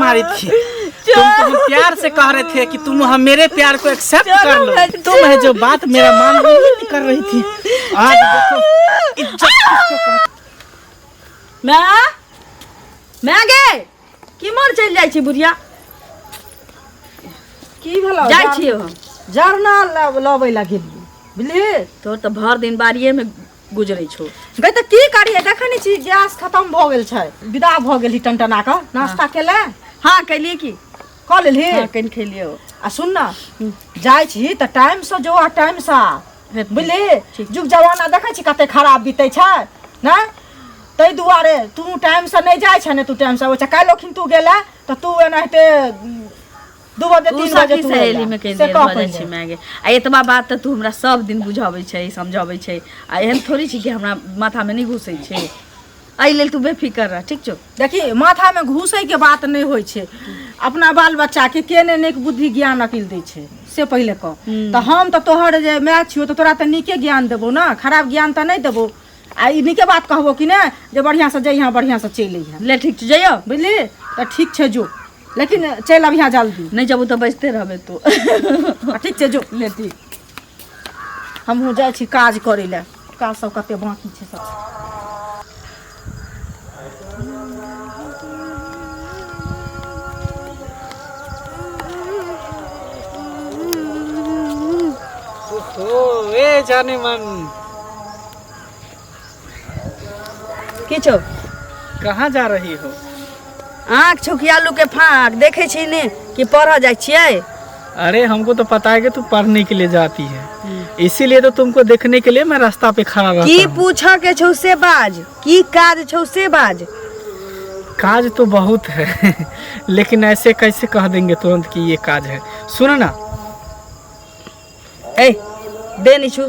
मारी थी। तुमको हम प्यार से कह रहे थे कि तुम हम मेरे प्यार को एक्सेप्ट कर लो। तुम है जो बात मेरा मान नहीं कर रही थी। आज देखो इज्जत किसको मैं गे की मर चल जाई छी बुढ़िया की भेलो जाई छी हम जरना लबै ला गेली बुझली। तोर तो भर दिन बारिये में गुजरै छौ। गई त की करिए देखनी छी गैस खत्म भ गेल छै विदा भ गेली टनटना का नाश्ता केले। हाँ कैलिए की क लेली। हाँ कन खेलियो आ सुन ना जाई छी त टाइम से जो आ टाइम से बुझली। जुग जमाना देखै छी कते खराब बीतै छै ना तै दुआरे तू टाइम से नहीं जाय छै ने तू टाइम से ओ काल्हि तू गेला त तू एनाहिते 2 बजे 3 बजे तू सहेली में कह दे हो जाइ छी मागे आ एतबा बात त तू हमरा सब दिन बुझाबै छै समझाबै छै आ एहन थोड़ी छी कि हमरा माथा में नहीं घुसै छै। एहि लेल तू बेफिकर रह ठीक छौ। देखी माथा में घुसै के बात नहीं होय छै। अपना बाल बच्चा के केने नेक बुद्धि ज्ञान अकिल दै छै से पहिले कह। त हम त तोहर जे माय छियो त तोरा त नीके ज्ञान देबो ना खराब ज्ञान त नहीं देबो। आ ई नीके बात कहबो कि ने जे बढ़िया से जइहा बढ़िया से चल अइहा ले ठीक छै जइयो बुझली। त ठीक छै जो लेकिन चल अबिहा जल्दी नहीं जबू तो बचते रहबे तू। ठीक छै जो ले ठीक हमहूँ जाइ छी काज करे ले काज सब कते बाकी छै सब। ओ ए जाने मन की छौ कहाँ जा रही हो। आँख छुकियालू के फाँक देखे छी ने कि पढ़ जाय छियै। अरे हमको तो पता है कि तू पढ़ने के लिए जाती है इसीलिए तो तुमको देखने के लिए मैं रास्ता पे खड़ा रहता की हूँ। पूछा के छौ से बाज की काज छौ से बाज। काज तो बहुत है लेकिन ऐसे कैसे कह देंगे तुरंत कि ये काज है। सुनो ना ए दे निशु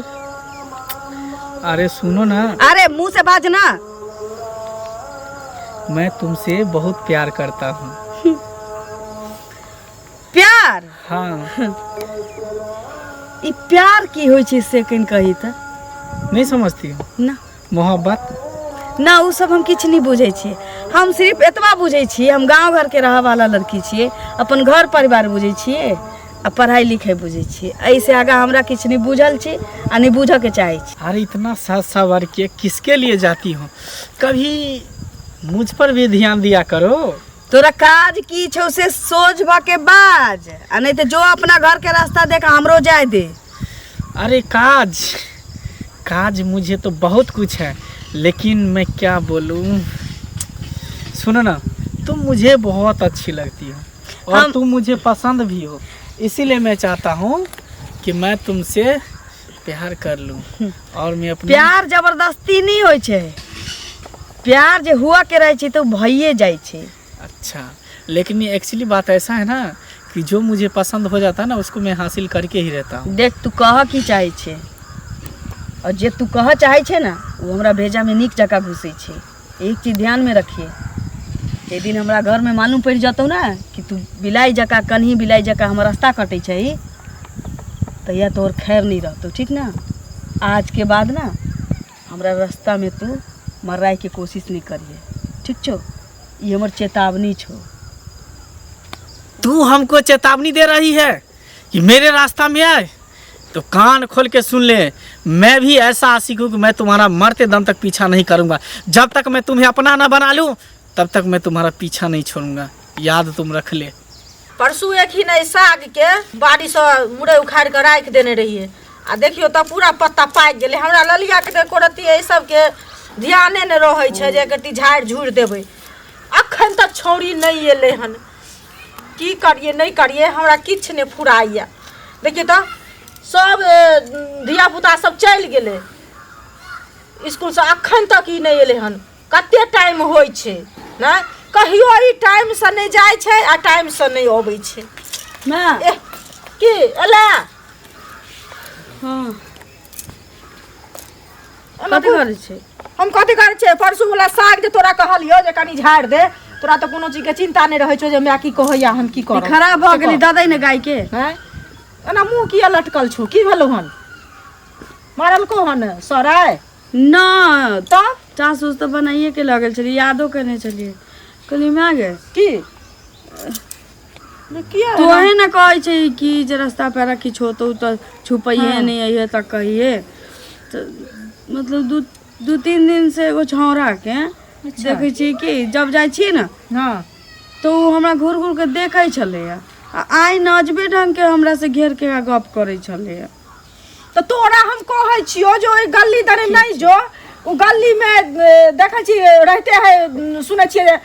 अरे सुनो ना अरे मुंह से बाज ना। मैं तुमसे बहुत प्यार करता हूँ। प्यार हाँ ई प्यार की होय छै से कन कही त नहीं समझती हो ना मोहब्बत ना उ सब हम किछ नहीं बुझे छी। हम सिर्फ एतबा बुझे छी हम गांव घर के रह वाला लड़की छिए अपन घर परिवार बुझे छिए आ पढ़ाई लिखाई बुझे छिए। ऐसे आगा हमरा किछ नहीं बुझल छी आ नहीं बुझ के चाहे छी। अरे इतना साथ सवार के किसके लिए जाती हो कभी मुझ पर भी ध्यान दिया करो। तोरा काज की छौ से सोच भा के बाज आ नहीं तो जो अपना घर के रास्ता देख हमरो जाए दे। अरे काज काज मुझे तो बहुत कुछ है लेकिन मैं क्या बोलूं। सुनो ना तुम मुझे बहुत अच्छी लगती हो और तुम मुझे पसंद भी हो इसीलिए मैं चाहता हूँ कि मैं तुमसे प्यार कर लूं और मैं अपने प्यार जबरदस्ती नहीं होय छै। प्यार जे हुआ के रहे छै तो भइए जाय छै। अच्छा लेकिन ये एक्चुअली बात ऐसा है ना कि जो मुझे पसंद हो जाता है ना उसको मैं हासिल करके ही रहता हूँ। देख तू कह की चाहे छे और जे तू कह चाहे छे ना वो हमरा भेजा में नीक जगह घुसे छे। एक चीज ध्यान में रखिए एक दिन हमरा घर में मालूम पड़ जातो ना कि तू बिलाई जका कन्ही बिलाई जका हमर रास्ता कटे छै तो या तोर खैर नहीं रहतो ठीक ना। आज के बाद ना हमरा रास्ता में तू मर्राए के कोशिश नहीं करिए ठीक छो। ये हमर चेतावनी छो। तू हमको चेतावनी दे रही है कि मेरे रास्ता में आए तो कान खोल के सुन ले। मैं भी ऐसा आशिक हूँ कि मैं तुम्हारा मरते दम तक पीछा नहीं करूँगा। जब तक मैं तुम्हें अपना ना बना लूँ तब तक मैं तुम्हारा पीछा नहीं छोड़ूंगा याद तुम रख ले। परसू एक ही नहीं साग के बाड़ी से मुड़े उखाड़ के राख देने रहिए आ देखियो त पूरा पत्ता पाक गेले। हमरा ललिया के कोरती ए सब के ध्याने न रहै छै जे कति झाड़ झूड़ देबै। अखन तक छौरी नहीं एले हन की करिए नहीं करिए हमरा किछ ने फुराइया। देखिए तो सब धिया पुता सब चल गेले स्कूल से अखन तक ई नहीं एले हन। कते टाइम होय छै ना कहियो ई टाइम से नहीं जाय छै आ टाइम से नहीं आबै छै। मां की एला हां कथि करे छै हम कथि करे छै परसू वाला साग जे तोरा कहलियो जे कनी झाड़ दे तोरा तो कोनो चीज के चिंता नहीं रहै छौ जे मैं की कहैया हम की करब। खराब भ गेली दादा ने गाय के हैं एना मुंह किया लटकल छौ की भेलो हन मारल को हन सराय ना तो चास उस तो बनाइए के लगल चली यादो करने चलिए कहली मैं गे की किया तो है ना कहै छै कि जे रास्ता पेरा किछु होतौ तऽ छुपैये नहीं अइहे तऽ कहिए। तो मतलब दू तीन दिन से एगो छौड़ा के देखै छी कि जब जाइ छी ना हाँ तो उ हमरा घूर घूर के देखै छलैया आ आइ नजबे ढंग के हमरा से घेर के गप करै छलैया। तो तोरा हम कहै छियो जो ओइ गली दरे नहीं जो उ गली में देखै छी रहते है सुनै छियै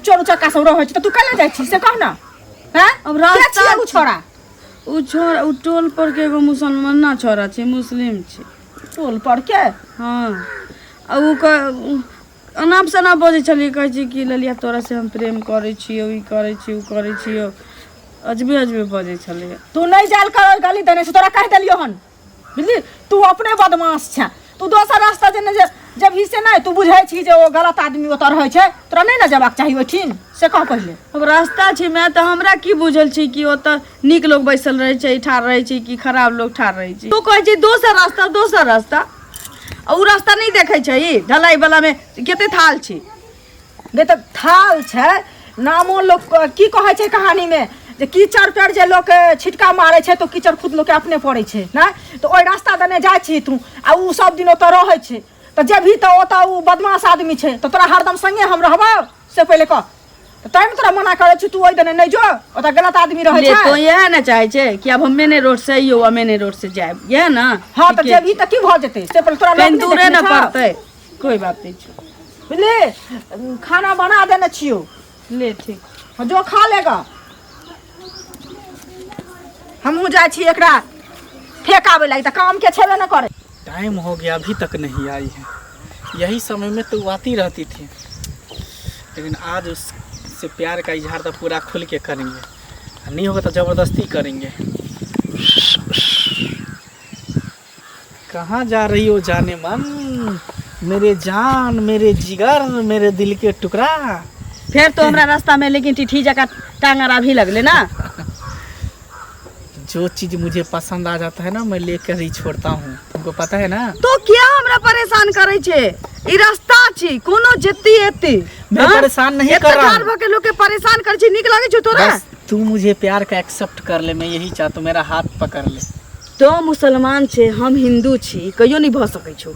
चोर चक्का सब रहै छै, तो तू कला जाइ छी से कह ना। हैं अब रास्ता उ छोड़ा उ टोल पर के एगो मुसलमान ना छोरा छै, मुस्लिम छै। टोल पर के हाँ आ उ अनाप शनाप बजै छलियै, कहै छी कि ललिया तोरा से हम प्रेम करै छियौ, ई करै छियौ, उ करै छियौ, अजबे अजबे बजै छलियै। तू नहीं जाल कर गली दने से तोरा कह देलियो हन, बुझली तू अपने बदमाश छ। तू दोसर रास्ता जने जब ही से नहीं तू बुझै छी जे ओ गलत आदमी ओत रहै छै, तोरा नहीं ना जेबाक चाही ओठिन से कह पहिले। अब रास्ता छै मैं तो हमरा की बुझल छी कि ओत नीक लोग बैसल रहे छै, ठाड़ रहे छै कि खराब लोग ठाड़ रहे छै। तू कहै छी दोसर रास्ता आ उ रास्ता नहीं देखै छै ढलाई वाला में कते थाल छै। गे तऽ थाल छै नामो लोग की कहै छै कहानी में जे कीचड़ पर जे लोग छिटका मारै छै तो कीचड़ खुद लोग के अपने पड़ै छै ना। तो ओइ रास्ता दने जाइ छी तू आ उ सब दिन ओत रहै छै, तो जेभी तो ओत उ बदमाश आदमी छै तो तोरा हरदम संगे हम रहबो से पहिले कह। तो टाइम तोरा मना करे छी तू ओइ दने नहीं जो, ओत गलत आदमी रहै ले छै। तो यह ना चाहे छै कि अब हम मेने रोड से अइयो आ मेने रोड से जाएब, यह ना। हाँ तो जेभी तो की भ जेतै से पहिले तोरा कहीं लोग दूरे ना पड़तै, कोई बात नहीं छै। बुझली खाना बना देने छियो, ले ठीक जो खा लेगा। हमहू जाइ छी एकरा फेंकावे लागी त काम के छेबे न करे। टाइम हो गया अभी तक नहीं आई है। यही समय में तो आती रहती थी, लेकिन आज उससे प्यार का इजहार तो पूरा खुल के करेंगे, नहीं होगा तो ज़बरदस्ती करेंगे। कहाँ जा रही हो जाने मन, मेरे जान, मेरे जिगर, मेरे दिल के टुकड़ा। फिर तो हमरा रास्ता में लेकिन टिठी जका टांगरा भी लगले ना। जो चीज़ मुझे पसंद आ जाता है ना मैं लेकर ही छोड़ता हूँ, तुमको पता है ना। तो क्या हमरा परेशान करे छे, ई रास्ता छी कोनो जेती एती। मैं परेशान नहीं कर रहा हूँ। के लोग के परेशान कर छी, निक लागे छो तोरा। बस तू मुझे प्यार का एक्सेप्ट कर ले, मैं यही चाहता हूँ, मेरा हाथ पकड़ ले। तो मुसलमान छे, हम हिंदू छी, कहियो नहीं भ सकै छो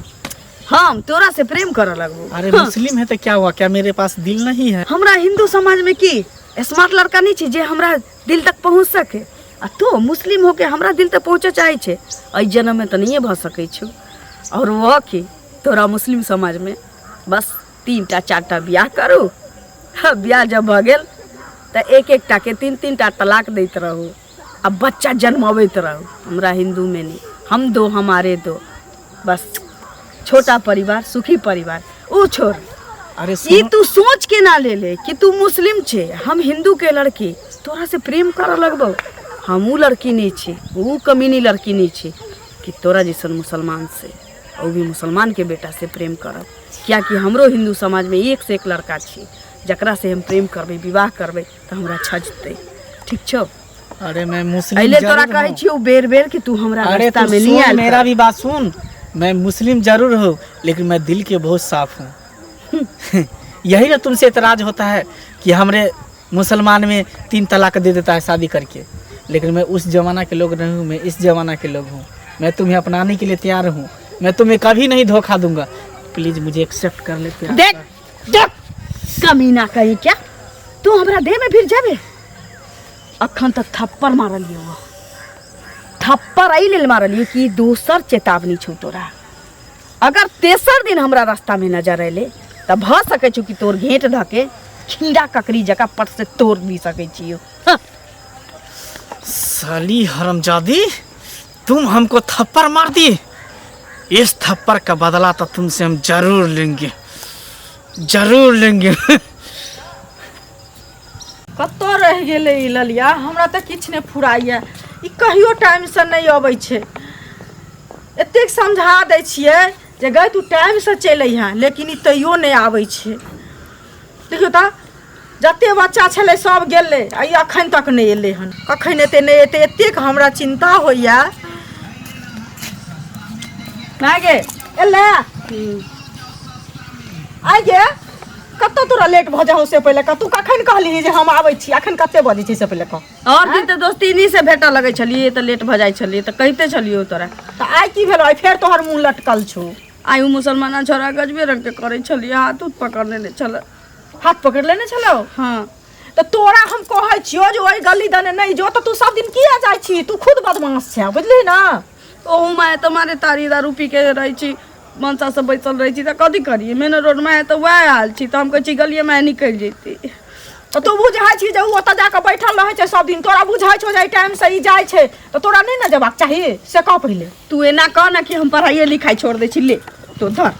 हम तोरा से प्रेम करे लगबो। अरे मुस्लिम है तो क्या हुआ, क्या मेरे पास दिल नहीं है? हमरा हिंदू समाज में की स्मार्ट लड़का नहीं छे जे हमरा दिल तक पहुंच सके, आ तो मुस्लिम होके हमरा दिल तक पहुंचे चाहे छे, एहि जन्म में तो नहीं भ सकै छो। और वो की तोरा मुस्लिम समाज में बस 3टा 4टा ब्याह करू, ब्याह जब भ गेल तो एक टा के 3-3टा तलाक दैत रहू, अब बच्चा जन्मबैत रहू। हमरा हिंदू में नहीं, हम दो हमारे दो, बस छोटा परिवार सुखी परिवार। ऊ छोड़, अरे ये तू सोच के ना ले ले कि तू मुस्लिम छे, हम हिंदू के लड़की तोरा से प्रेम कर लगबो। हमू लड़की नहीं छे, वो कमीनी लड़की नहीं छे कि तोरा जैसन मुसलमान से, और भी मुसलमान के बेटा से प्रेम करब। क्या कि हमरो हिंदू समाज में एक से एक लड़का छे जकरा से हम प्रेम करबे, विवाह करबे तो हमरा छजते, ठीक छो। अरे मैं मुस्लिम अइले तोरा कहै छियो बेर बेर कि तू हमरा अरे रास्ता तू में नहीं आयल। मेरा भी बात सुन, मैं मुस्लिम जरूर हूँ लेकिन मैं दिल के बहुत साफ हूँ। यही ना तुमसे एतराज होता है कि हमरे मुसलमान में 3 तलाक दे देता है शादी करके, लेकिन मैं उस जमाना के लोग नहीं हूँ, मैं इस जमाना के लोग हूँ। मैं तुम्हें अपनाने के लिए तैयार हूँ, मैं तुम्हें कभी नहीं धोखा दूंगा। प्लीज मुझे एक्सेप्ट कर ले। देख देख कमीना कहीं क्या तू हमरा देह में फिर जाबे। अखन तक थप्पड़ मारलियो, थप्पड़ आई लेल मारलियो कि दोसर चेतावनी छौ तोरा। अगर तेसर दिन हमरा रास्ता में नजर अले तब भ सके छौ कि तोर घेंट धके खीड़ा ककड़ी जका पट से तोड़ भी सके छियो। साली हरामजादी, तुम हमको थप्पड़ मार दी, इस थप्पड़ का बदला तो तुमसे हम जरूर लेंगे, जरूर लेंगे। कत्तो रह गेले ई ललिया, हमरा त किछ ने फुराइया, ई कहियो टाइम से नहीं अबै छे। एतेक समझा दै छियै जे गई तू टाइम से चलि अइहा, लेकिन ई तैयो नहीं आबै छे। देखियो त जते बच्चा छले सब गेले, आ ई अखन तक नहीं एले हन। कखन एते नहीं एते, एतेक हमरा चिंता होइया। ना गे एले आई गे कत्तो तोरा लेट भ जाओ से पहले तू कखन कहली जे हम आबै छी अखन कते बजे छी से पहले कह और दिन तो दोस्ती इन्हीं से भेटा लगे छलिए तो लेट भ जाय छलिए तो कहते छलिए तोरा त आइ की भेलो आइ फेर तोहर मुंह लटकल छौ आयु मुसलमाना छोरा गजबे रंग के करे छलिए हाथ उठ पकड़ लेने छल हाथ पकड़ लेने छलो हाँ तो तोरा हम कहै छियो जे ओइ गली दने नहीं जो तो तू सब दिन किया जाय छी तू खुद बदमाश छै बुझली ना ओहू मैं तुम्हारे तारी दारू पी के रही छी मनसा से बैसल रही छी तो कथी करिए मेन रोड में तो वह हाल छी तो हम कह छी गलिए में निकल जेती तो तू बुझाइ छी जे उ ओतऽ जाके बैठल रहै छै सब दिन तोरा बुझाइ छौ जे एहि टाइम से ई जाइ छै तो तोरा नहीं ना जबाक चाहिए से कह पहिले तू एना कह ना कि हम पढ़ाइए लिखाई छोड़ दे छी ले तो धर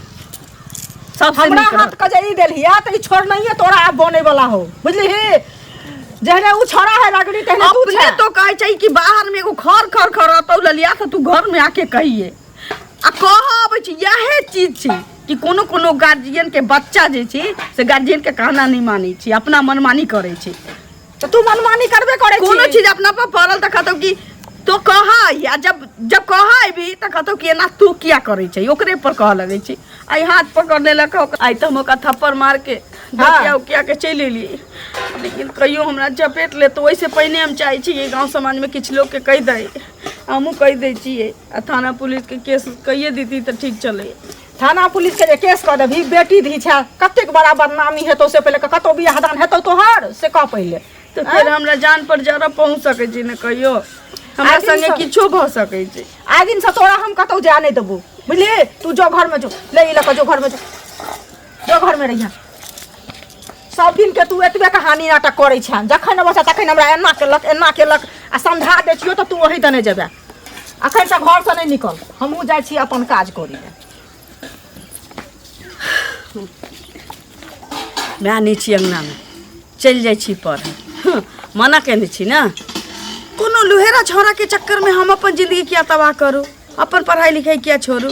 सब हमरा हाथ के जे ई देलिया त ई छोड़ नहीं तोरा अब बने वाला हो बुझली जहने उ छोरा है लगड़ी तहने तू अपने तो कहे छै कि बाहर में एगो खर खर खरतौ ललिया तो तू घर में आके कहिए आ कह आबै छी यही चीज छै कि कोनो कोनो गार्जियन के बच्चा जे छै से गार्जियन के कहना नहीं मानै छी अपना मनमानी करे छै तो तू मनमानी करबे करे छी कोनो चीज अपना पर पड़ल त कहतौ कि तो कहा या जब जब कहा भी त कहतौ कि एना तू किया करे छै ओकरे पर कह लगे छै आई हाथ पकड़ लेलक आई तो हम ओकरा थप्पड़ मार के धकिया उकिया के चलि एलिए लेकिन कहियो हमरा चपेट ले तो वैसे पहले हम चाहे छी गांव समाज में किछ लोग के कह दे हमहू कह दे छिए आ थाना पुलिस के केस कहिए दीती तो ठीक चले थाना पुलिस के जे केस कर देबी बेटी धी छै कतेक बड़ा बदनामी हेतौ से पहले कतौ बियाह दान हेतौ तोहर से कह पहिले तो फिर हमरा जान पर जरा पहुंच सके छी न कहियो हमरा संगे किछो भ सके छै आइ दिन से तोरा हम कतौ जा नहीं देबू बुझली तू जो घर में जो ले इला जो घर में जो घर में रहिया सब दिन के तू एतबे कहानी नाटक करे छ जखन बच्चा तखन हमरा एना केलक आ समझा दे छियो तो तू वही दने जेबे अखन से घर से नहीं निकल हमहू जाय छी अपन काज करी मैं आने छी अंगना में चल जाय छी पर मना केने छी ना कोनो लुहेरा छोरा के चक्कर में हम अपन जिंदगी किया तबाह करू अपन पढ़ाई लिखाई किया छोड़ू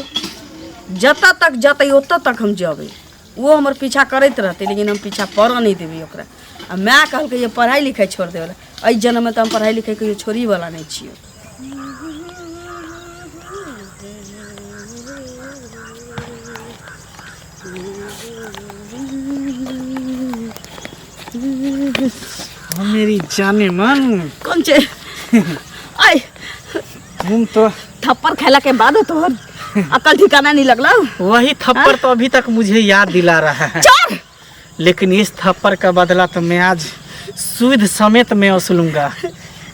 जता तक जतै ओतऽ तक हम जबै वो हमर पीछा करैत रहते लेकिन हम पीछा पड़ऽ नहीं देबै ओकरा आ मैं कहलकै ये पढ़ाई लिखाई छोड़ देवला एहि जन्म में तो हम पढ़ाई लिखाई कहियो छोड़ी वाला नहीं छियै मेरी जाने मन कौन छे आई तुम तो थप्पड़ खेला के बाद तोहर अकल ठिकाना नहीं लगला वही थप्पड़ तो अभी तक मुझे याद दिला रहा है लेकिन इस थप्पड़ का बदला तो मैं आज सुध समेत मैं वसूलूंगा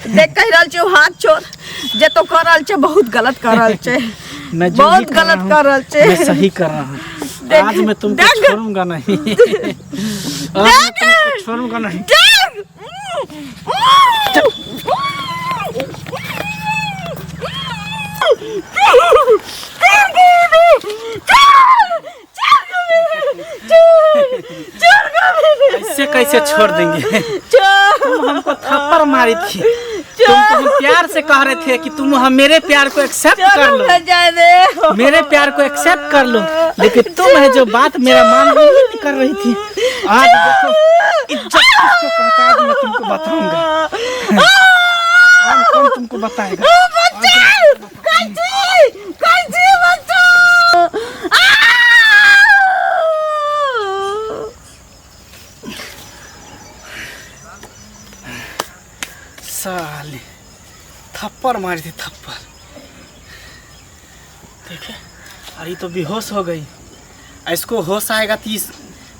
देख कह रहल छे हाथ छोड़ जे तो कर रहल छे बहुत गलत कर रहल छे मैं जो बहुत गलत कर रहल छे मैं सही कर रहा हूँ आज मैं तुमको छोड़ूंगा नहीं आज मैं तुमको छोड़ूंगा नहीं ऐसे कैसे छोड़ देंगे तुम हमको थप्पड़ मारी थी तुम हम प्यार से कह रहे थे कि तुम हम मेरे प्यार को एक्सेप्ट कर लो मेरे प्यार को एक्सेप्ट कर लो लेकिन तुम है जो बात मेरा मान नहीं कर रही थी आज देखो इज्जत किसको कहता है मैं तुमको बताऊंगा आज कौन तुमको बताएगा साले थप्पड़ मारी थी थप्पड़ देखे अरे तो बेहोश हो गई इसको होश आएगा तो इस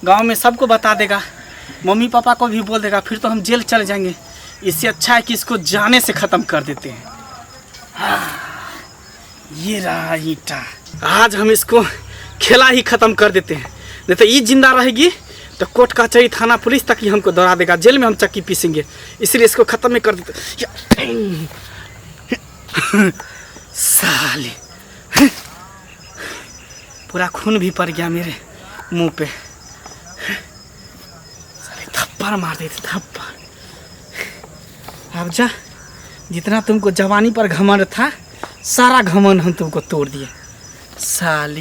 गांव में सबको बता देगा मम्मी पापा को भी बोल देगा फिर तो हम जेल चले जाएंगे इससे अच्छा है कि इसको जाने से ख़त्म कर देते हैं ये रहा ईटा आज हम इसको खेला ही ख़त्म कर देते हैं नहीं तो ये जिंदा रहेगी तो कोर्ट कचहरी थाना पुलिस तक ही हमको दौड़ा देगा जेल में हम चक्की पीसेंगे इसलिए इसको ख़त्म ही कर देते साले पूरा खून भी पड़ गया मेरे मुंह पे साले थप्पड़ मार देते थप्पड़ अब जा जितना तुमको जवानी पर घमंड था सारा घमंड हम तुमको तोड़ दिए साली